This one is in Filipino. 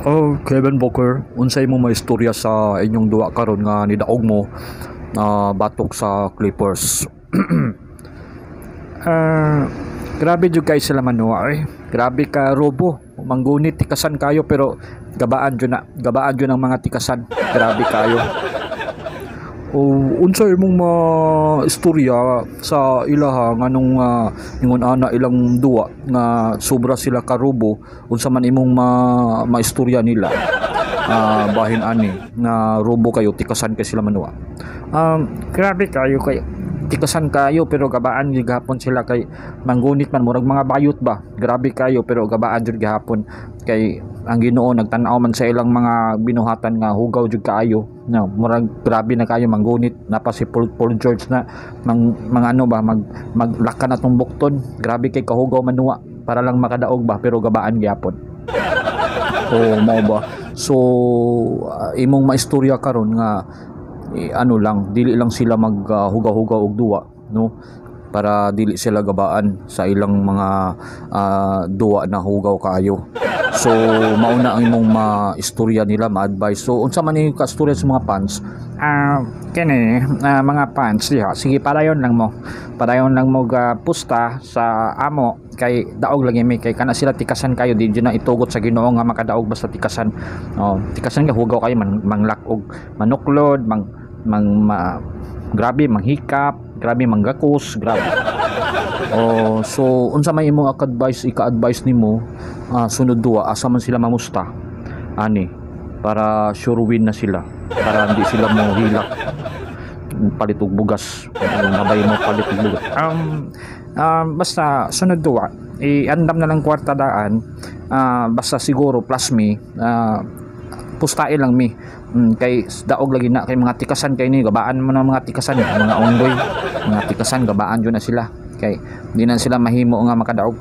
Oh, Kevin Booker, unsay mo maistorya sa inyong duwa karon nga nidaog mo batok sa Clippers? Ah, grabe jud kay sila manuwa eh. Grabe ka robo. Manggunit tikasan kayo pero gabaan jud ang mga tikasan. Grabe kayo. O unsay imong istorya sa ilaha nganong ingon ana ilang duwa nga sobra sila karubo unsa man imong maistorya nila bahin ani nga robo kayo tikasan kay sila manuwa. Grabe kayo kay tikasan kayo pero gabaan gyud gahapon sila kay manggunit man murag mga bayot ba. Grabe kayo pero gabaan jud gahapon kay ang Ginoo nagtan-aw man sa ilang mga binuhatan nga hugaw jud kaayo na murag grabe na kayo manggunit napa si Paul George na mga ano ba maglakan na tong bukton. Grabe kay kahugaw manuwa para lang makadaog ba pero gabaan gyapon. O mao ba so imong maistorya karon nga ano lang dili lang sila maghugaw-hugaw og duwa no para dili sila gabaan sa ilang mga duwa na hugaw kaayo. So mauna ang imong maistorya nila ma-advise. So unsa man yung kastorya sa mga fans? Kini mga fans diha. Sige padayon lang mo. Padayon lang mo pusta sa amo kay daog lagi mi kay kana sila tikasan kayo di na itugot sa Ginoo nga makadaog basta tikasan. Tikasan ka hugaw kayo manglak og manuklod, grabe manghikap, grabe manggakos, grabe. So unsa may imong ika-advise nimo sunod duwa asa man sila mamusta ani para sure win na sila para hindi sila mo hilak palit og bugas nabay mo palit og bugas basta sunod duwa andam na lang kwarta daan basta siguro plus me pustae lang mi kay daog lagi na kay mga tikasan kay ni gabaan mo na mga tikasan mga unggoy mga tikasan gabaan jud na sila kay di na sila mahimo nga makadaog.